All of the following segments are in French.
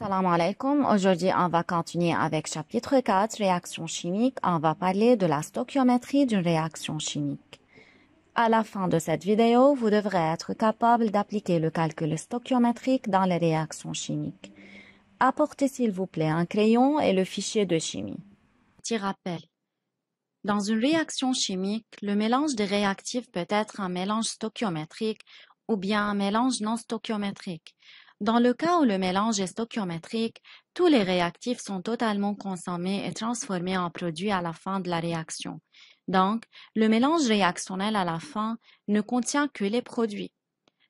Salam alaikum. Aujourd'hui, on va continuer avec chapitre 4, réaction chimique. On va parler de la stoichiométrie d'une réaction chimique. À la fin de cette vidéo, vous devrez être capable d'appliquer le calcul stoichiométrique dans les réactions chimiques. Apportez s'il vous plaît un crayon et le fichier de chimie. Petit rappel. Dans une réaction chimique, le mélange des réactifs peut être un mélange stoichiométrique ou bien un mélange non stoichiométrique. Dans le cas où le mélange est stoichiométrique, tous les réactifs sont totalement consommés et transformés en produits à la fin de la réaction. Donc, le mélange réactionnel à la fin ne contient que les produits.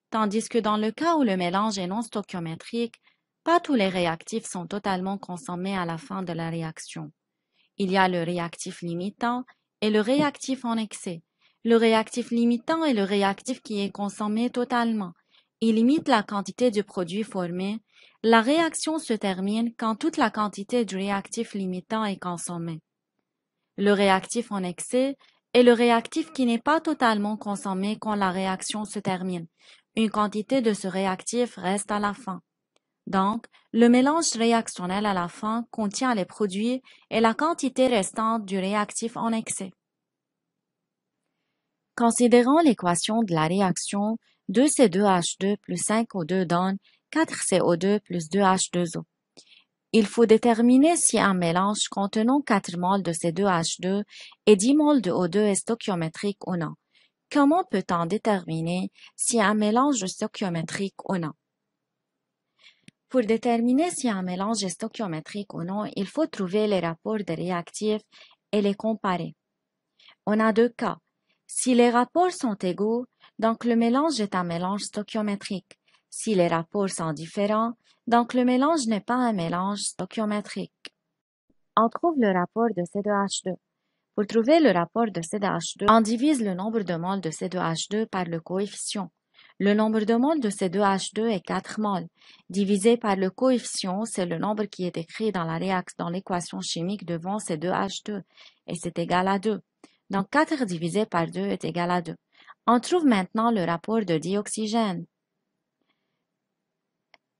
Tandis que dans le cas où le mélange est non stoichiométrique, pas tous les réactifs sont totalement consommés à la fin de la réaction. Il y a le réactif limitant et le réactif en excès. Le réactif limitant est le réactif qui est consommé totalement. Il limite la quantité du produit formé. La réaction se termine quand toute la quantité du réactif limitant est consommée. Le réactif en excès est le réactif qui n'est pas totalement consommé quand la réaction se termine. Une quantité de ce réactif reste à la fin. Donc, le mélange réactionnel à la fin contient les produits et la quantité restante du réactif en excès. Considérons l'équation de la réaction 2C2H2 plus 5O2 donne 4CO2 plus 2H2O. Il faut déterminer si un mélange contenant 4 moles de C2H2 et 10 moles de O2 est stoichiométrique ou non. Comment peut-on déterminer si un mélange est stoichiométrique ou non? Pour déterminer si un mélange est stoichiométrique ou non, il faut trouver les rapports des réactifs et les comparer. On a deux cas. Si les rapports sont égaux, donc le mélange est un mélange stoichiométrique. Si les rapports sont différents, donc le mélange n'est pas un mélange stoichiométrique. On trouve le rapport de C2H2. Pour trouver le rapport de C2H2, on divise le nombre de moles de C2H2 par le coefficient. Le nombre de moles de C2H2 est 4 moles. Divisé par le coefficient, c'est le nombre qui est écrit dans l'équation chimique devant C2H2, et c'est égal à 2. Donc 4 divisé par 2 est égal à 2. On trouve maintenant le rapport de dioxygène.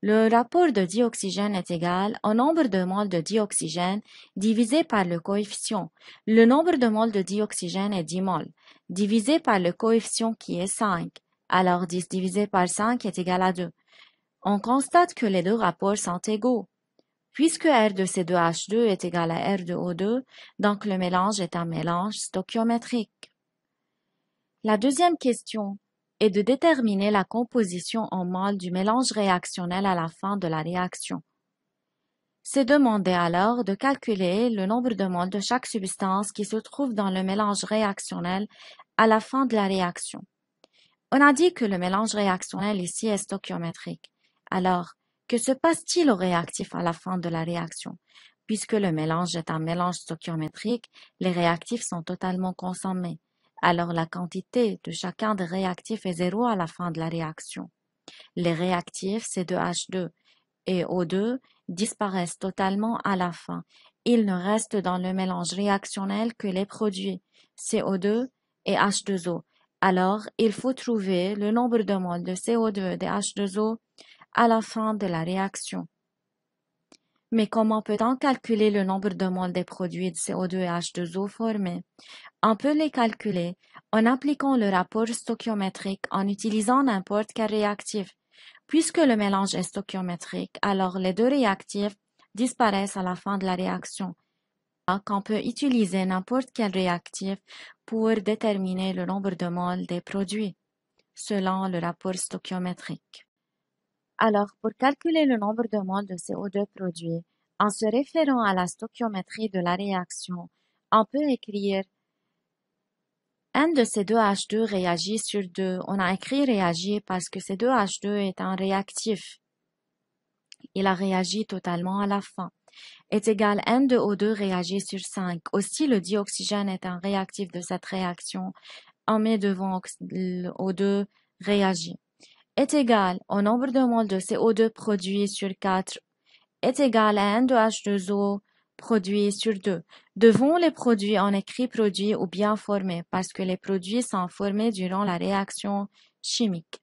Le rapport de dioxygène est égal au nombre de moles de dioxygène divisé par le coefficient. Le nombre de moles de dioxygène est 10 moles, divisé par le coefficient qui est 5. Alors 10 divisé par 5 est égal à 2. On constate que les deux rapports sont égaux. Puisque R de C2H2 est égal à R de O2, donc le mélange est un mélange stoichiométrique. La deuxième question est de déterminer la composition en moles du mélange réactionnel à la fin de la réaction. C'est demandé alors de calculer le nombre de moles de chaque substance qui se trouve dans le mélange réactionnel à la fin de la réaction. On a dit que le mélange réactionnel ici est stoichiométrique. Alors, que se passe-t-il au réactif à la fin de la réaction? Puisque le mélange est un mélange stoichiométrique, les réactifs sont totalement consommés. Alors la quantité de chacun des réactifs est 0 à la fin de la réaction. Les réactifs C2H2 et O2 disparaissent totalement à la fin. Il ne reste dans le mélange réactionnel que les produits CO2 et H2O. Alors, il faut trouver le nombre de moles de CO2 et de H2O à la fin de la réaction. Mais comment peut-on calculer le nombre de moles des produits de CO2 et H2O formés? On peut les calculer en appliquant le rapport stoichiométrique en utilisant n'importe quel réactif. Puisque le mélange est stoichiométrique, alors les deux réactifs disparaissent à la fin de la réaction. Donc, on peut utiliser n'importe quel réactif pour déterminer le nombre de moles des produits, selon le rapport stoichiométrique. Alors, pour calculer le nombre de moles de CO2 produits, en se référant à la stoichiométrie de la réaction, on peut écrire N de C2H2 réagit sur 2. On a écrit réagit parce que C2H2 est un réactif. Il a réagi totalement à la fin. Est égal N de O2 réagit sur 5. Aussi, le dioxygène est un réactif de cette réaction. On met devant O2 réagit. Est égal au nombre de moles de CO2 produit sur 4 est égal à N de H2O produit sur 2. Devant les produits, on écrit produit ou bien formé parce que les produits sont formés durant la réaction chimique.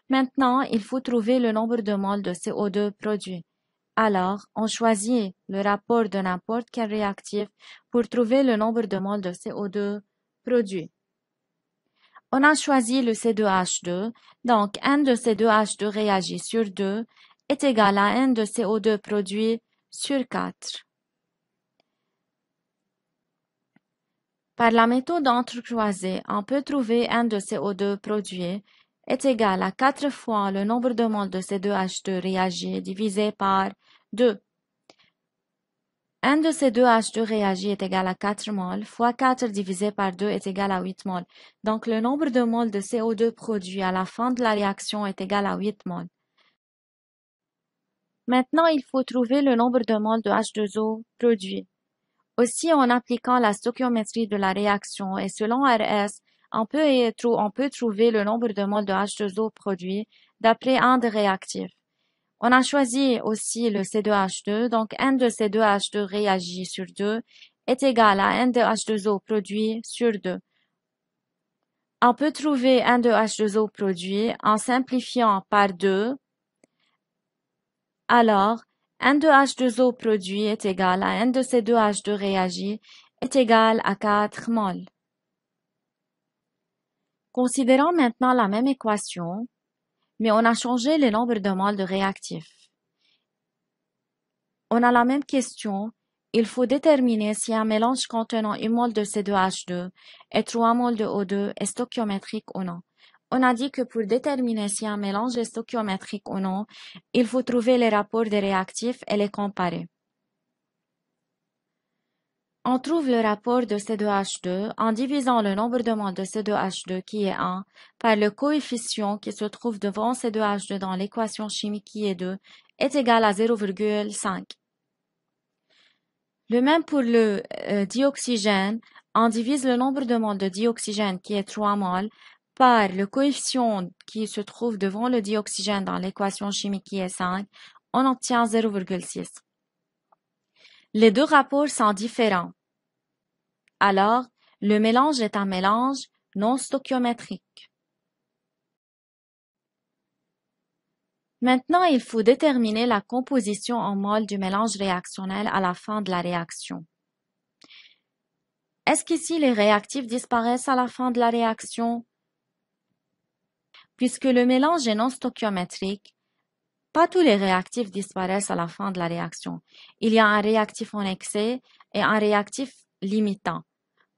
Maintenant, il faut trouver le nombre de moles de CO2 produit. Alors, on choisit le rapport de n'importe quel réactif pour trouver le nombre de moles de CO2 produit. On a choisi le C2H2, donc N de C2H2 réagi sur 2 est égal à N de CO2 produit sur 4. Par la méthode entrecroisée, on peut trouver N de CO2 produit est égal à 4 fois le nombre de moles de C2H2 réagi divisé par 2. N de C2H2 réagi est égal à 4 moles, fois 4 divisé par 2 est égal à 8 moles. Donc le nombre de moles de CO2 produit à la fin de la réaction est égal à 8 moles. Maintenant, il faut trouver le nombre de moles de H2O produit. Aussi, en appliquant la stoichiométrie de la réaction et selon RS, on peut trouver le nombre de moles de H2O produit d'après un des réactifs. On a choisi aussi le C2H2, donc N de C2H2 réagi sur 2 est égal à N de H2O produit sur 2. On peut trouver N de H2O produit en simplifiant par 2. Alors, N de H2O produit est égal à N de C2H2 réagi est égal à 4 moles. Considérons maintenant la même équation, mais on a changé le nombre de moles de réactifs. On a la même question, il faut déterminer si un mélange contenant 1 mol de C2H2 et 3 moles de O2 est stoichiométrique ou non. On a dit que pour déterminer si un mélange est stoichiométrique ou non, il faut trouver les rapports des réactifs et les comparer. On trouve le rapport de C2H2 en divisant le nombre de moles de C2H2 qui est 1 par le coefficient qui se trouve devant C2H2 dans l'équation chimique qui est 2 est égal à 0,5. Le même pour le dioxygène, on divise le nombre de moles de dioxygène qui est 3 moles par le coefficient qui se trouve devant le dioxygène dans l'équation chimique qui est 5, on obtient 0,6. Les deux rapports sont différents. Alors, le mélange est un mélange non stoichiométrique. Maintenant, il faut déterminer la composition en moles du mélange réactionnel à la fin de la réaction. Est-ce qu'ici les réactifs disparaissent à la fin de la réaction? Puisque le mélange est non stoichiométrique, pas tous les réactifs disparaissent à la fin de la réaction. Il y a un réactif en excès et un réactif limitant.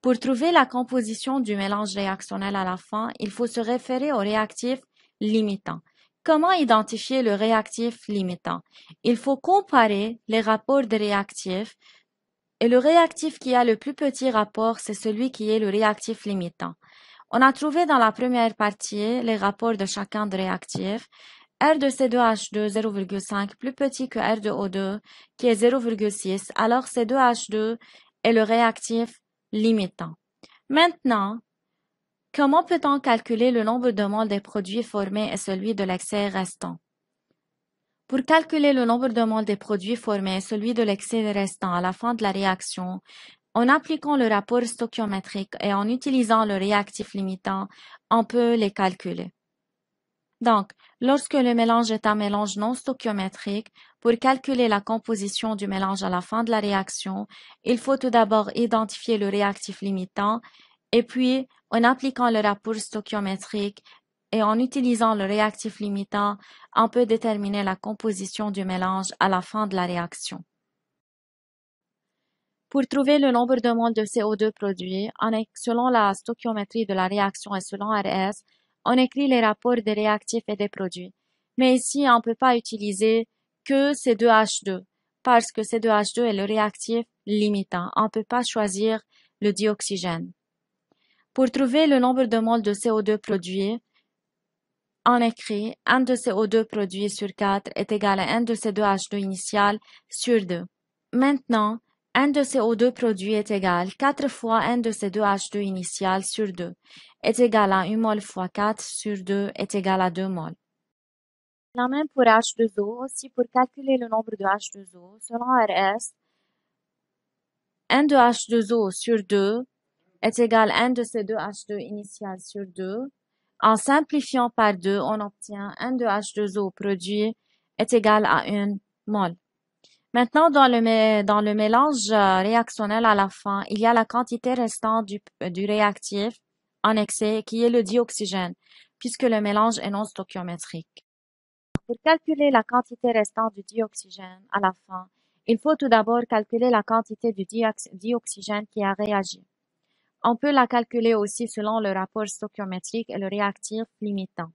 Pour trouver la composition du mélange réactionnel à la fin, il faut se référer au réactif limitant. Comment identifier le réactif limitant? Il faut comparer les rapports des réactifs et le réactif qui a le plus petit rapport, c'est celui qui est le réactif limitant. On a trouvé dans la première partie les rapports de chacun des réactifs. R de C2H2 0,5 plus petit que R de O2 qui est 0,6, alors C2H2 est le réactif limitant. Maintenant, comment peut-on calculer le nombre de moles des produits formés et celui de l'excès restant? Pour calculer le nombre de moles des produits formés et celui de l'excès restant à la fin de la réaction, en appliquant le rapport stoichiométrique et en utilisant le réactif limitant, on peut les calculer. Donc, lorsque le mélange est un mélange non stoichiométrique, pour calculer la composition du mélange à la fin de la réaction, il faut tout d'abord identifier le réactif limitant et puis, en appliquant le rapport stoichiométrique et en utilisant le réactif limitant, on peut déterminer la composition du mélange à la fin de la réaction. Pour trouver le nombre de moles de CO2 produit, selon la stoichiométrie de la réaction et selon RS, on écrit les rapports des réactifs et des produits. Mais ici, on ne peut pas utiliser que C2H2 parce que C2H2 est le réactif limitant. On ne peut pas choisir le dioxygène. Pour trouver le nombre de moles de CO2 produit, on écrit N de CO2 produit sur 4 est égal à N de C2H2 initial sur 2. Maintenant, N de CO2 produit est égal 4 fois N de C2H2 initial sur 2 est égal à 1 mol fois 4 sur 2 est égal à 2 moles. La même pour H2O, aussi pour calculer le nombre de H2O, selon RS, N de H2O sur 2 est égal à N de C2H2 initial sur 2. En simplifiant par 2, on obtient N de H2O produit est égal à 1 mol. Maintenant, dans le mélange réactionnel à la fin, il y a la quantité restante du réactif en excès qui est le dioxygène, puisque le mélange est non stoichiométrique. Pour calculer la quantité restante du dioxygène à la fin, il faut tout d'abord calculer la quantité du dioxygène qui a réagi. On peut la calculer aussi selon le rapport stoichiométrique et le réactif limitant.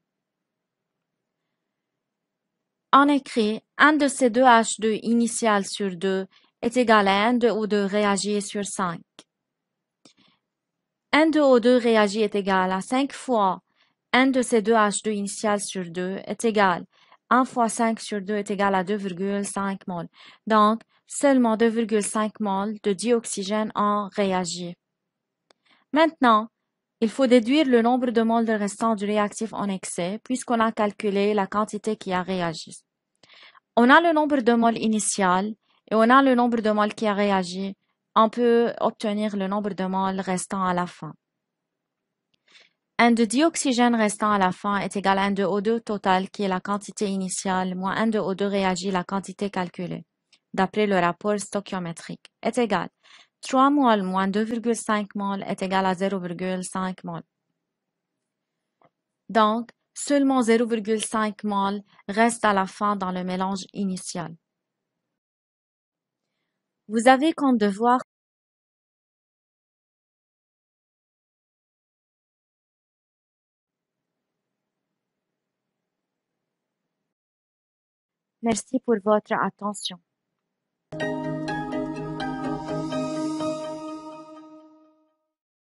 On écrit n de C2H2 initial sur 2 est égal à n de O2 réagi sur 5. N de O2 réagi est égal à 5 fois n de C2H2 initial sur 2 est égal à 1 fois 5 sur 2 est égal à 2,5 mol. Donc, seulement 2,5 mol de dioxygène ont réagi. Maintenant, il faut déduire le nombre de moles restants du réactif en excès puisqu'on a calculé la quantité qui a réagi. On a le nombre de moles initial et on a le nombre de moles qui a réagi. On peut obtenir le nombre de moles restant à la fin. N de dioxygène restant à la fin est égal à N de O2 total qui est la quantité initiale moins N de O2 réagi la quantité calculée, d'après le rapport stoichiométrique, est égal 3 moles moins 2,5 moles est égal à 0,5 moles. Donc, seulement 0,5 moles reste à la fin dans le mélange initial. Vous avez comme devoir Merci pour votre attention.